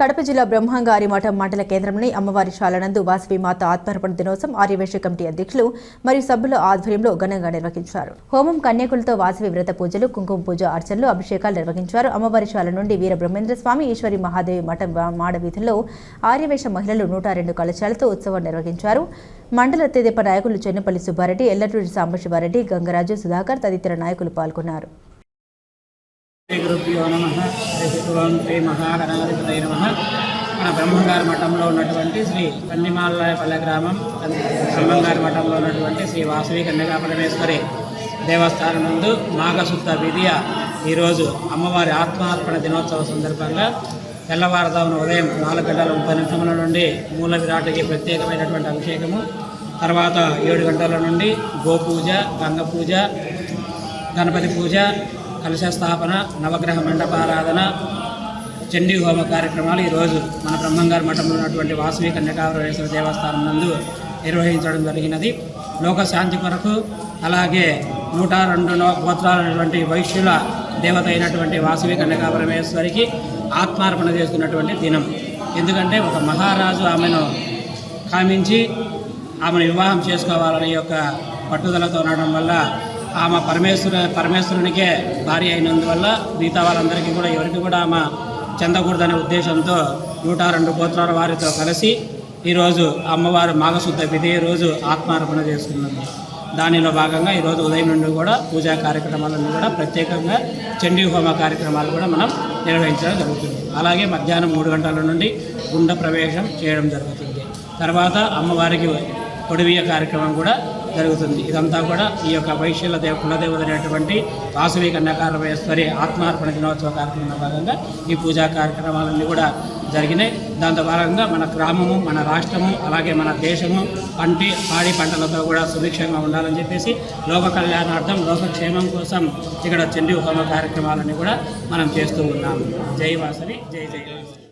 కడప జిల్లా బ్రహ్మంగారి మఠం మండల కేంద్రంలోని అమ్మవారి శాలనందు వాసవి మాత ఆత్మార్పణ దినోత్సవం ఆర్యవైశ్య కమిటీ అధ్యక్షులు మరియు సభ్యుల ఆధ్వర్యంలో ఘనంగా నిర్వహించారు. హోమం, కన్యకులతో వాసవి వ్రత పూజలు, కుంకుమ పూజ, అర్చనలు, అభిషేకాలు నిర్వహించారు. అమ్మవారి శాల నుండి వీర బ్రహ్మేంద్ర స్వామి, ఈశ్వరి మహాదేవి మఠం మాడవీధుల్లో ఆర్యవైశ్య మహిళలు 102 కలశాలతో ఉత్సవం నిర్వహించారు. మండల తెదేప నాయకులు చెన్నపల్లి సుబ్బారెడ్డి, ఎల్లటూరి సాంబశివారెడ్డి, గంగరాజు, సుధాకర్ తదితర నాయకులు పాల్గొన్నారు. గురుభ్యో నమః. శ్రీ మహాగణాధిపతయ నమః. మన బ్రహ్మంగారి మఠంలో ఉన్నటువంటి శ్రీ కందిమాలపల్లె గ్రామం బ్రహ్మంగారి మఠంలో ఉన్నటువంటి శ్రీ వాసవి కన్యకా పరమేశ్వరి దేవస్థానం నందు మాఘశుద్ధ విధియ ఈరోజు అమ్మవారి ఆత్మార్పణ దినోత్సవ సందర్భంగా తెల్లవారుజామున ఉదయం 4:30 నుండి మూల విరాటకి ప్రత్యేకమైనటువంటి అభిషేకము, తర్వాత 7 గంటల నుండి గోపూజ, గంగ పూజ, గణపతి పూజ, కలశ స్థాపన, నవగ్రహ మండపారాధన, చండీ హోమ కార్యక్రమాలు ఈరోజు మన బ్రహ్మంగారి మఠంలో ఉన్నటువంటి వాసవి కన్యకా పరమేశ్వరి దేవస్థానం నందు నిర్వహించడం జరిగినది. లోకశాంతి కొరకు, అలాగే 102 గోత్రాలైనటువంటి వైశ్యుల దేవత అయినటువంటి వాసవి కన్యకా పరమేశ్వరికి ఆత్మార్పణ చేసుకున్నటువంటి దినం. ఎందుకంటే ఒక మహారాజు ఆమెను కామించి ఆమెను వివాహం చేసుకోవాలనే యొక్క పట్టుదలతో ఉండడం వల్ల ఆమె పరమేశ్వరునికే భార్య అయినందువల్ల మిగతా వాళ్ళందరికీ కూడా ఎవరికి కూడా ఆమె చెందకూడదనే ఉద్దేశంతో 102 గోత్రాల వారితో కలిసి ఈరోజు అమ్మవారు మాఘశుద్ధ విధి రోజు ఆత్మార్పణ చేస్తున్నది. దానిలో భాగంగా ఈరోజు ఉదయం నుండి కూడా పూజా కార్యక్రమాలను కూడా ప్రత్యేకంగా చండీ హోమ కార్యక్రమాలు కూడా మనం నిర్వహించడం జరుగుతుంది. అలాగే మధ్యాహ్నం 3 గంటల నుండి గుండ ప్రవేశం చేయడం జరుగుతుంది. తర్వాత అమ్మవారికి కొడివియ కార్యక్రమం కూడా జరుగుతుంది. ఇదంతా కూడా ఈ యొక్క వైశ్యుల కులదేవత అనేటువంటి వాసవి కన్యకా పరమేశ్వరి ఆత్మార్పణ దినోత్సవ కార్యక్రమంలో భాగంగా ఈ పూజా కార్యక్రమాలన్నీ కూడా జరిగినాయి. దాంతో భాగంగా మన గ్రామము, మన రాష్ట్రము, అలాగే మన దేశము పాడి పంటలతో కూడా సుభిక్షంగా ఉండాలని చెప్పేసి లోక కళ్యాణార్థం, లోకక్షేమం కోసం ఇక్కడ చండీ హోమ కార్యక్రమాలన్నీ కూడా మనం చేస్తూ ఉన్నాము. జై వాసవి, జై జై వాసవి.